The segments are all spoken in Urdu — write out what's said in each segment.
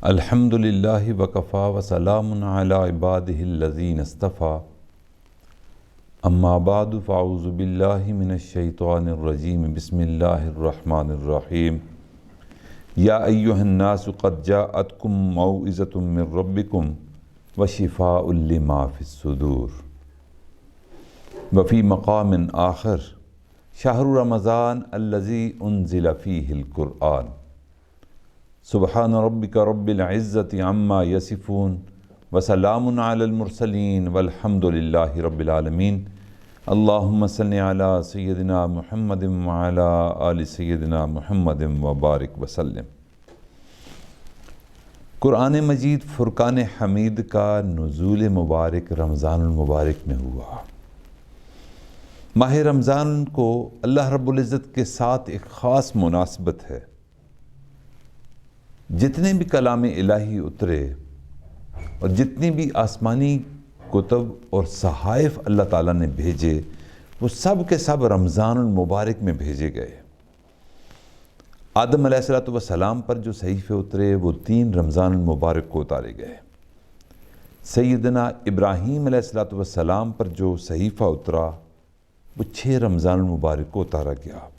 الحمدللہ وکفا وسلام علی عبادہ الذین اصطفیٰ اما بعد فاعوذ باللہ من الشیطان الرجیم بسم اللہ الرحمن الرحیم یا ایہا الناس قد جاءتکم موعظۃ من ربکم وشفاء لما فی الصدور وفی مقام آخر شہر رمضان الذی انزل فیہ القرآن سبحان ربک رب العزت عما یصفون وسلام علی المرسلین والحمد للہ رب العالمین اللہم صلی علی سیدنا محمد وعلی آل سیدنا محمد وبارک وسلم۔ قرآن مجید فرقان حمید کا نزول مبارک رمضان المبارک میں ہوا۔ ماہ رمضان کو اللہ رب العزت کے ساتھ ایک خاص مناسبت ہے۔ جتنے بھی کلام الہی اترے اور جتنی بھی آسمانی کتب اور صحائف اللہ تعالیٰ نے بھیجے وہ سب کے سب رمضان المبارک میں بھیجے گئے۔ آدم علیہ السلام پر جو صحیفے اترے وہ 3 رمضان المبارک کو اتارے گئے۔ سیدنا ابراہیم علیہ السلام پر جو صحیفہ اترا وہ 6 رمضان المبارک کو اتارا گیا۔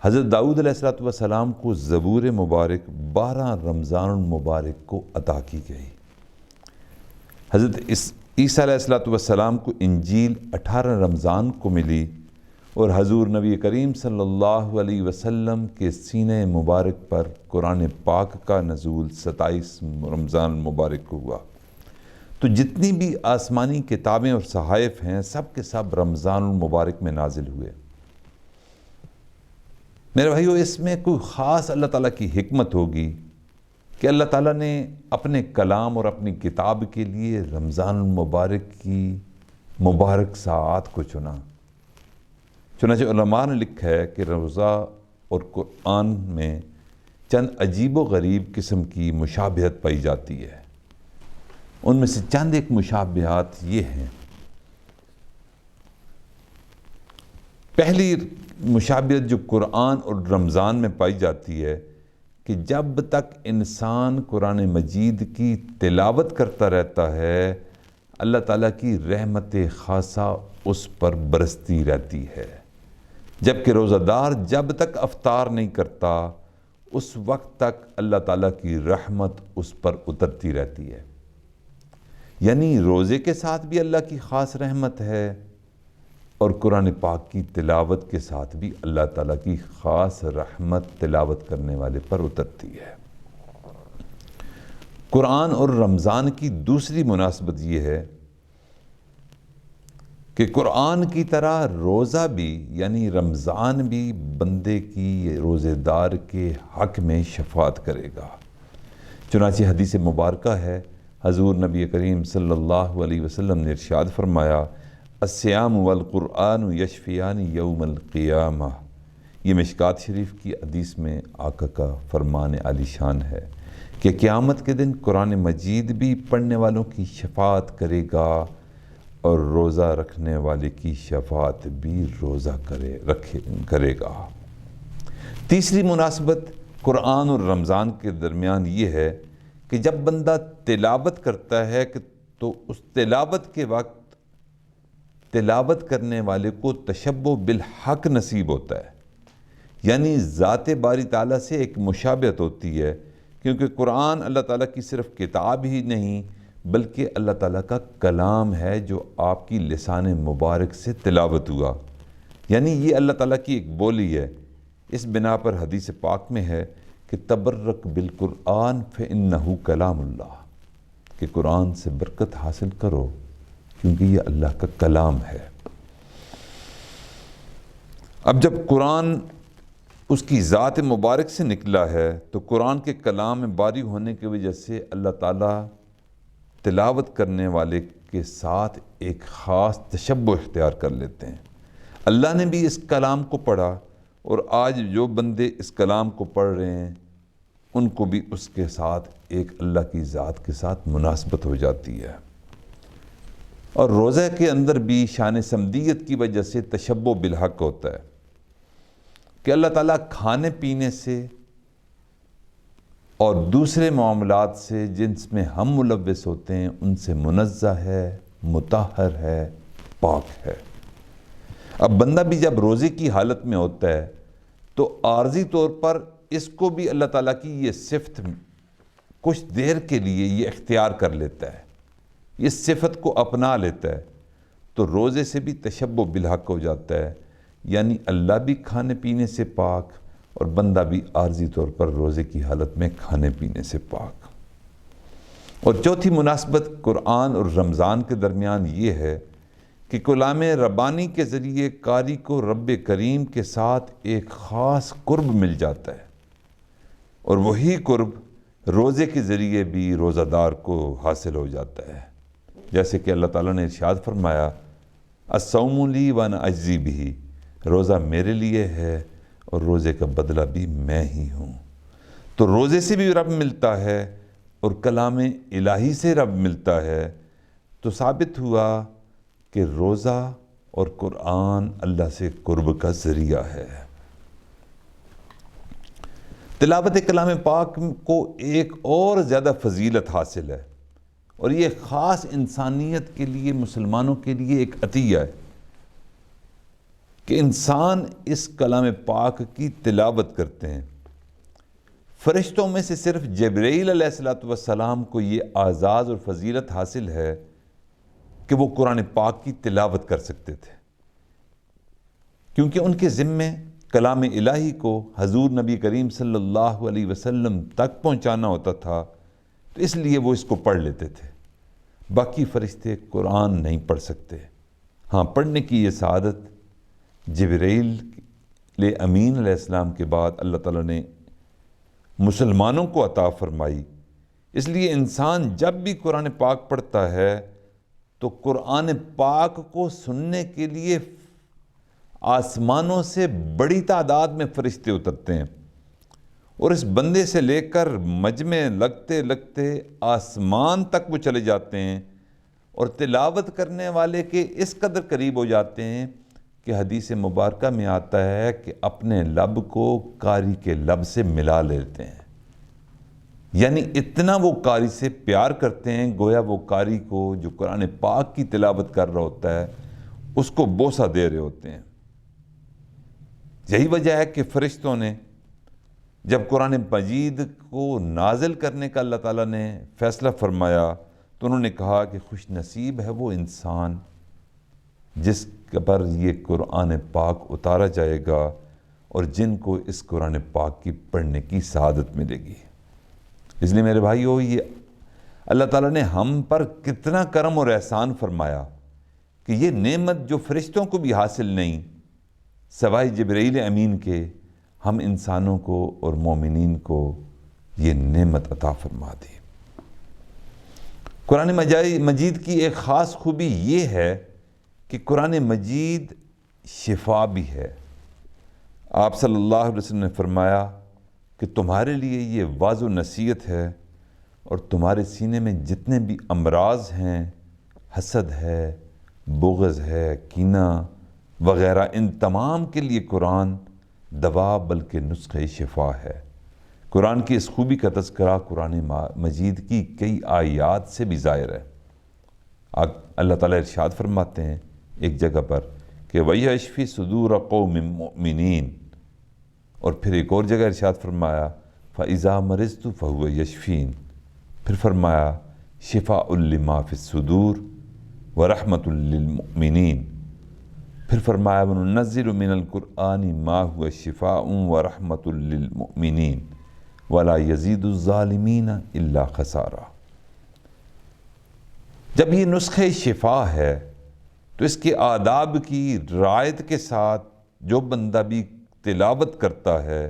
حضرت داؤد علیہ السلام کو زبور مبارک 12 رمضان المبارک کو عطا کی گئی۔ حضرت عیسیٰ علیہ السلام کو انجیل 18 رمضان کو ملی اور حضور نبی کریم صلی اللہ علیہ وسلم کے سینہ مبارک پر قرآن پاک کا نزول 27 رمضان المبارک کو ہوا۔ تو جتنی بھی آسمانی کتابیں اور صحائف ہیں سب کے سب رمضان المبارک میں نازل ہوئے۔ میرے بھائیو، اس میں کوئی خاص اللہ تعالیٰ کی حکمت ہوگی کہ اللہ تعالیٰ نے اپنے کلام اور اپنی کتاب کے لیے رمضان المبارک کی مبارک ساعات کو چنا۔ چنانچہ علماء نے لکھا ہے کہ روزہ اور قرآن میں چند عجیب و غریب قسم کی مشابہت پائی جاتی ہے۔ ان میں سے چند ایک مشابہات یہ ہیں۔ پہلی مشابہت جو قرآن اور رمضان میں پائی جاتی ہے کہ جب تک انسان قرآن مجید کی تلاوت کرتا رہتا ہے اللہ تعالیٰ کی رحمت خاصہ اس پر برستی رہتی ہے، جبکہ روزہ دار جب تک افطار نہیں کرتا اس وقت تک اللہ تعالیٰ کی رحمت اس پر اترتی رہتی ہے۔ یعنی روزے کے ساتھ بھی اللہ کی خاص رحمت ہے اور قرآن پاک کی تلاوت کے ساتھ بھی اللہ تعالیٰ کی خاص رحمت تلاوت کرنے والے پر اترتی ہے۔ قرآن اور رمضان کی دوسری مناسبت یہ ہے کہ قرآن کی طرح روزہ بھی یعنی رمضان بھی بندے کی روزے دار کے حق میں شفاعت کرے گا۔ چنانچہ حدیث مبارکہ ہے، حضور نبی کریم صلی اللہ علیہ وسلم نے ارشاد فرمایا، الصیام والقرآن یشفیان یوم القیامہ۔ یہ مشکات شریف کی حدیث میں آقا کا فرمان عالی شان ہے کہ قیامت کے دن قرآن مجید بھی پڑھنے والوں کی شفاعت کرے گا اور روزہ رکھنے والے کی شفاعت بھی روزہ کرے گا۔ تیسری مناسبت قرآن اور رمضان کے درمیان یہ ہے کہ جب بندہ تلاوت کرتا ہے تو اس تلاوت کے وقت تلاوت کرنے والے کو تشبہ بالحق نصیب ہوتا ہے، یعنی ذات باری تعالیٰ سے ایک مشابہت ہوتی ہے، کیونکہ قرآن اللہ تعالیٰ کی صرف کتاب ہی نہیں بلکہ اللہ تعالیٰ کا کلام ہے جو آپ کی لسان مبارک سے تلاوت ہوا، یعنی یہ اللہ تعالیٰ کی ایک بولی ہے۔ اس بنا پر حدیث پاک میں ہے کہ تبرک بالقرآن فإنہ کلام اللہ، کہ قرآن سے برکت حاصل کرو کیونکہ یہ اللہ کا کلام ہے۔ اب جب قرآن اس کی ذات مبارک سے نکلا ہے تو قرآن کے کلام میں باری ہونے کی وجہ سے اللہ تعالیٰ تلاوت کرنے والے کے ساتھ ایک خاص تشبہ اختیار کر لیتے ہیں۔ اللہ نے بھی اس کلام کو پڑھا اور آج جو بندے اس کلام کو پڑھ رہے ہیں ان کو بھی اس کے ساتھ ایک اللہ کی ذات کے ساتھ مناسبت ہو جاتی ہے۔ اور روزہ کے اندر بھی شان صمدیت کی وجہ سے تشبہ بالحق ہوتا ہے کہ اللہ تعالیٰ کھانے پینے سے اور دوسرے معاملات سے جن میں ہم ملوث ہوتے ہیں ان سے منزہ ہے، مطہر ہے، پاک ہے۔ اب بندہ بھی جب روزے کی حالت میں ہوتا ہے تو عارضی طور پر اس کو بھی اللہ تعالیٰ کی یہ صفت کچھ دیر کے لیے یہ اختیار کر لیتا ہے، اس صفت کو اپنا لیتا ہے، تو روزے سے بھی تشبہ بالحق ہو جاتا ہے، یعنی اللہ بھی کھانے پینے سے پاک اور بندہ بھی عارضی طور پر روزے کی حالت میں کھانے پینے سے پاک۔ اور چوتھی مناسبت قرآن اور رمضان کے درمیان یہ ہے کہ کلام ربانی کے ذریعے قاری کو رب کریم کے ساتھ ایک خاص قرب مل جاتا ہے، اور وہی قرب روزے کے ذریعے بھی روزہ دار کو حاصل ہو جاتا ہے، جیسے کہ اللہ تعالیٰ نے ارشاد فرمایا الصوم لی وانا اجزی بہ، روزہ میرے لیے ہے اور روزے کا بدلہ بھی میں ہی ہوں۔ تو روزے سے بھی رب ملتا ہے اور کلام الہی سے رب ملتا ہے، تو ثابت ہوا کہ روزہ اور قرآن اللہ سے قرب کا ذریعہ ہے۔ تلاوت کلام پاک کو ایک اور زیادہ فضیلت حاصل ہے، اور یہ خاص انسانیت کے لیے، مسلمانوں کے لیے ایک عطیہ ہے کہ انسان اس کلام پاک کی تلاوت کرتے ہیں۔ فرشتوں میں سے صرف جبرائیل علیہ السلام کو یہ اعزاز اور فضیلت حاصل ہے کہ وہ قرآن پاک کی تلاوت کر سکتے تھے، کیونکہ ان کے ذمے کلام الہی کو حضور نبی کریم صلی اللہ علیہ وسلم تک پہنچانا ہوتا تھا، تو اس لیے وہ اس کو پڑھ لیتے تھے۔ باقی فرشتے قرآن نہیں پڑھ سکتے۔ ہاں، پڑھنے کی یہ سعادت جبرائیل امین علیہ السلام کے بعد اللہ تعالیٰ نے مسلمانوں کو عطا فرمائی۔ اس لیے انسان جب بھی قرآن پاک پڑھتا ہے تو قرآن پاک کو سننے کے لیے آسمانوں سے بڑی تعداد میں فرشتے اترتے ہیں، اور اس بندے سے لے کر مجمع لگتے لگتے آسمان تک وہ چلے جاتے ہیں، اور تلاوت کرنے والے کے اس قدر قریب ہو جاتے ہیں کہ حدیث مبارکہ میں آتا ہے کہ اپنے لب کو قاری کے لب سے ملا لیتے ہیں، یعنی اتنا وہ قاری سے پیار کرتے ہیں، گویا وہ قاری کو جو قرآن پاک کی تلاوت کر رہا ہوتا ہے اس کو بوسہ دے رہے ہوتے ہیں۔ یہی وجہ ہے کہ فرشتوں نے جب قرآن مجید کو نازل کرنے کا اللہ تعالیٰ نے فیصلہ فرمایا تو انہوں نے کہا کہ خوش نصیب ہے وہ انسان جس پر یہ قرآن پاک اتارا جائے گا اور جن کو اس قرآن پاک کی پڑھنے کی سعادت ملے گی۔ اس لیے میرے بھائیو، یہ اللہ تعالیٰ نے ہم پر کتنا کرم اور احسان فرمایا کہ یہ نعمت جو فرشتوں کو بھی حاصل نہیں سوائے جبرائیل امین کے، ہم انسانوں کو اور مومنین کو یہ نعمت عطا فرما دی۔ قرآن مجید کی ایک خاص خوبی یہ ہے کہ قرآن مجید شفا بھی ہے۔ آپ صلی اللہ علیہ وسلم نے فرمایا کہ تمہارے لیے یہ واضح نصیحت ہے، اور تمہارے سینے میں جتنے بھی امراض ہیں، حسد ہے، بغض ہے، کینہ وغیرہ، ان تمام کے لیے قرآن دوا بلکہ نسخہ شفا ہے۔ قرآن کی اس خوبی کا تذکرہ قرآن مجید کی کئی آیات سے بھی ظاہر ہے۔ اللہ تعالیٰ ارشاد فرماتے ہیں ایک جگہ پر کہ وَيَشْفِ صُدُورَ قَوْمٍ مُؤْمِنِينَ، اور پھر ایک اور جگہ ارشاد فرمایا فَإِذَا مَرِضْتُ فَهُوَ يَشْفِينَ، پھر فرمایا شِفَاءٌ لِمَا فِي الصُّدُورِ وَرَحْمَةٌ لِلْمُؤْمِنِينَ، پھر فرمایا وَنُنَزِّلُ مِنَ الْقُرْآنِ مَا هُوَ شِفَاءٌ وَرَحْمَةٌ لِلْمُؤْمِنِينَ وَلَا يَزِيدُ الظَّالِمِينَ إِلَّا خَسَارًا۔ جب یہ نسخہ شفا ہے تو اس کے آداب کی رعایت کے ساتھ جو بندہ بھی تلاوت کرتا ہے،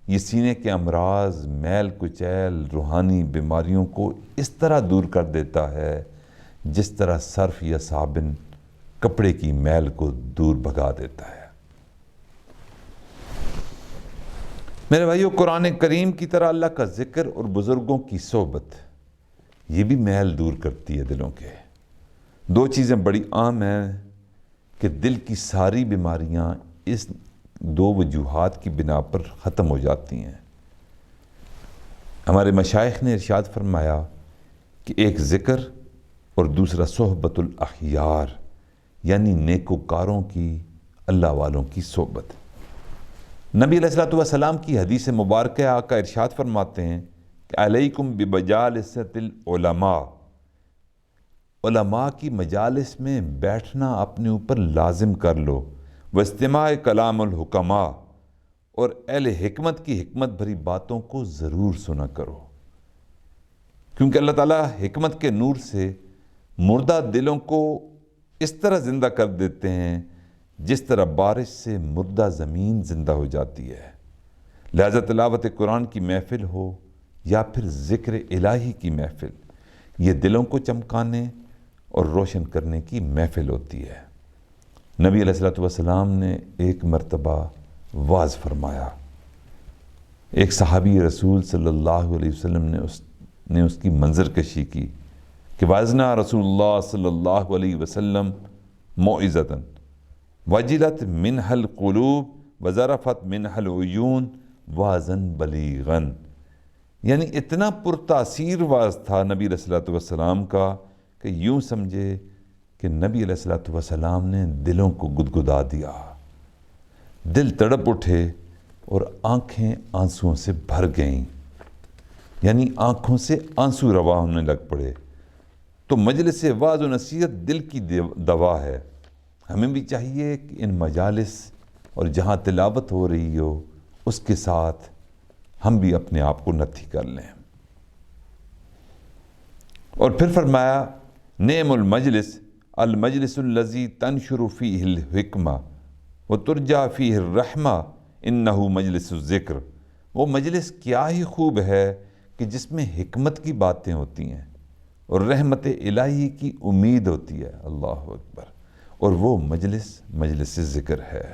یہ سینے کے امراض، میل کچیل، روحانی بیماریوں کو اس طرح دور کر دیتا ہے جس طرح سرف یا صابن کپڑے کی میل کو دور بھگا دیتا ہے۔ میرے بھائیو، قرآن کریم کی طرح اللہ کا ذکر اور بزرگوں کی صحبت یہ بھی میل دور کرتی ہے دلوں کے۔ دو چیزیں بڑی عام ہیں کہ دل کی ساری بیماریاں اس دو وجوہات کی بنا پر ختم ہو جاتی ہیں۔ ہمارے مشائخ نے ارشاد فرمایا کہ ایک ذکر اور دوسرا صحبت الاخیار، یعنی نیکوکاروں کی، اللہ والوں کی صحبت۔ نبی علیہ الصلوۃ والسلام کی حدیث مبارکہ آقا ارشاد فرماتے ہیں کہ علیکم بمجالست العلماء، علماء کی مجالس میں بیٹھنا اپنے اوپر لازم کر لو، واستماع کلام الحکماء، اور اہل حکمت کی حکمت بھری باتوں کو ضرور سنا کرو، کیونکہ اللہ تعالیٰ حکمت کے نور سے مردہ دلوں کو اس طرح زندہ کر دیتے ہیں جس طرح بارش سے مردہ زمین زندہ ہو جاتی ہے۔ لہذا تلاوت قرآن کی محفل ہو یا پھر ذکر الہی کی محفل، یہ دلوں کو چمکانے اور روشن کرنے کی محفل ہوتی ہے۔ نبی علیہ الصلوۃ والسلام نے ایک مرتبہ واعظ فرمایا، ایک صحابی رسول صلی اللہ علیہ وسلم نے اس کی منظر کشی کی کہ واعظنا رسول اللہ صلی اللہ علیہ وسلم موعظۃ وجلت منها القلوب وذرفت منها العیون واعظا بلیغا، یعنی اتنا پرتاثیر واعظ تھا نبی علیہ الصلوۃ والسلام کا کہ یوں سمجھے کہ نبی علیہ الصلوۃ والسلام نے دلوں کو گدگدا دیا، دل تڑپ اٹھے اور آنکھیں آنسوؤں سے بھر گئیں، یعنی آنکھوں سے آنسو روا ہونے لگ پڑے۔ تو مجلس واعظ و نصیحت دل کی دوا ہے۔ ہمیں بھی چاہیے کہ ان مجالس اور جہاں تلاوت ہو رہی ہو اس کے ساتھ ہم بھی اپنے آپ کو نتھی کر لیں۔ اور پھر فرمایا نعم المجلس المجلس الذی تنشر فیہ الحکمہ وترجى فیہ الرحمہ انہ مجلس الذکر، وہ مجلس کیا ہی خوب ہے کہ جس میں حکمت کی باتیں ہوتی ہیں اور رحمت الہی کی امید ہوتی ہے، اللہ اکبر، اور وہ مجلس ذکر ہے۔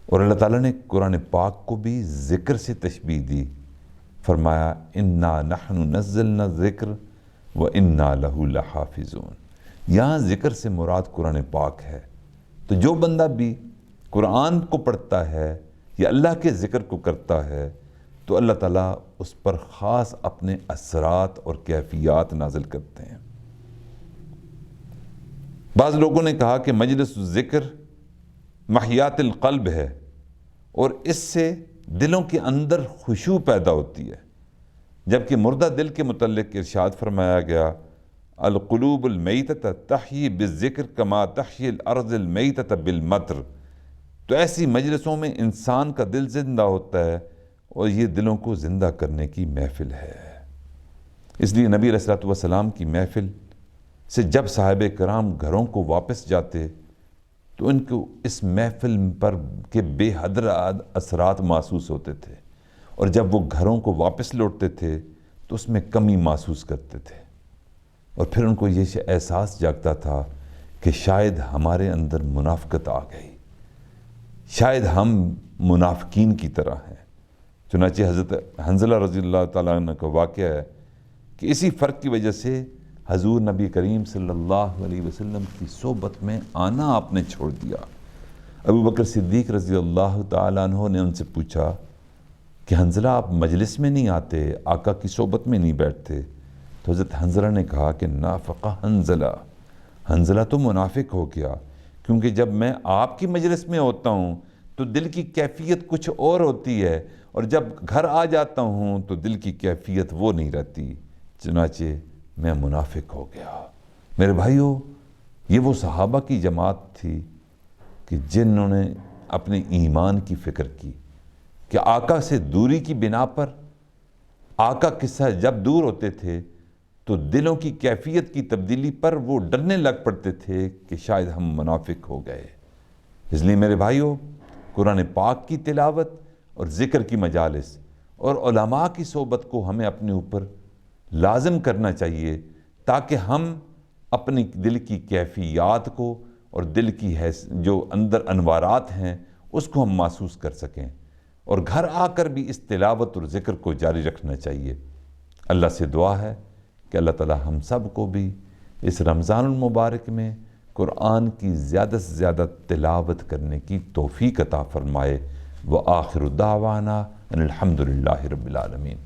اور اللہ تعالیٰ نے قرآن پاک کو بھی ذکر سے تشبیہ دی، فرمایا انا نحن نزلنا الذکر وانا لہ لحافظون۔ یہاں ذکر سے مراد قرآن پاک ہے، تو جو بندہ بھی قرآن کو پڑھتا ہے یا اللہ کے ذکر کو کرتا ہے تو اللہ تعالیٰ اس پر خاص اپنے اثرات اور کیفیات نازل کرتے ہیں۔ بعض لوگوں نے کہا کہ مجلس ذکر محیات القلب ہے اور اس سے دلوں کے اندر خشوع پیدا ہوتی ہے، جبکہ مردہ دل کے متعلق ارشاد فرمایا گیا القلوب المیتۃ تحیی بالذکر کما تحیی الارض المیتۃ بالمطر، تو ایسی مجلسوں میں انسان کا دل زندہ ہوتا ہے اور یہ دلوں کو زندہ کرنے کی محفل ہے۔ اس لیے نبی علیہ الصلوۃ والسلام کی محفل سے جب صحابہ کرام گھروں کو واپس جاتے تو ان کو اس محفل پر کے بے حد اثرات محسوس ہوتے تھے، اور جب وہ گھروں کو واپس لوٹتے تھے تو اس میں کمی محسوس کرتے تھے، اور پھر ان کو یہ احساس جاگتا تھا کہ شاید ہمارے اندر منافقت آ گئی، شاید ہم منافقین کی طرح ہیں۔ چنانچہ حضرت حنظلہ رضی اللہ تعالیٰ عنہ کا واقعہ ہے کہ اسی فرق کی وجہ سے حضور نبی کریم صلی اللہ علیہ وسلم کی صحبت میں آنا آپ نے چھوڑ دیا۔ ابو بکر صدیق رضی اللہ تعالیٰ عنہ نے ان سے پوچھا کہ حنظلہ آپ مجلس میں نہیں آتے، آقا کی صحبت میں نہیں بیٹھتے؟ تو حضرت حنظلہ نے کہا کہ نافقہ حنظلہ تو منافق ہو گیا، کیونکہ جب میں آپ کی مجلس میں ہوتا ہوں تو دل کی کیفیت کچھ اور ہوتی ہے، اور جب گھر آ جاتا ہوں تو دل کی کیفیت وہ نہیں رہتی، چنانچہ میں منافق ہو گیا۔ میرے بھائیو، یہ وہ صحابہ کی جماعت تھی کہ جنہوں نے اپنے ایمان کی فکر کی کہ آقا سے دوری کی بنا پر، آقا قصہ جب دور ہوتے تھے تو دلوں کی کیفیت کی تبدیلی پر وہ ڈرنے لگ پڑتے تھے کہ شاید ہم منافق ہو گئے۔ اس لیے میرے بھائیو، قرآن پاک کی تلاوت اور ذکر کی مجالس اور علماء کی صحبت کو ہمیں اپنے اوپر لازم کرنا چاہیے، تاکہ ہم اپنی دل کی کیفیات کو اور دل کی جو اندر انوارات ہیں اس کو ہم محسوس کر سکیں، اور گھر آ کر بھی اس تلاوت اور ذکر کو جاری رکھنا چاہیے۔ اللہ سے دعا ہے کہ اللہ تعالی ہم سب کو بھی اس رمضان المبارک میں قرآن کی زیادہ سے زیادہ تلاوت کرنے کی توفیق عطا فرمائے۔ وآخر دعوانا ان الحمد للہ رب العالمین۔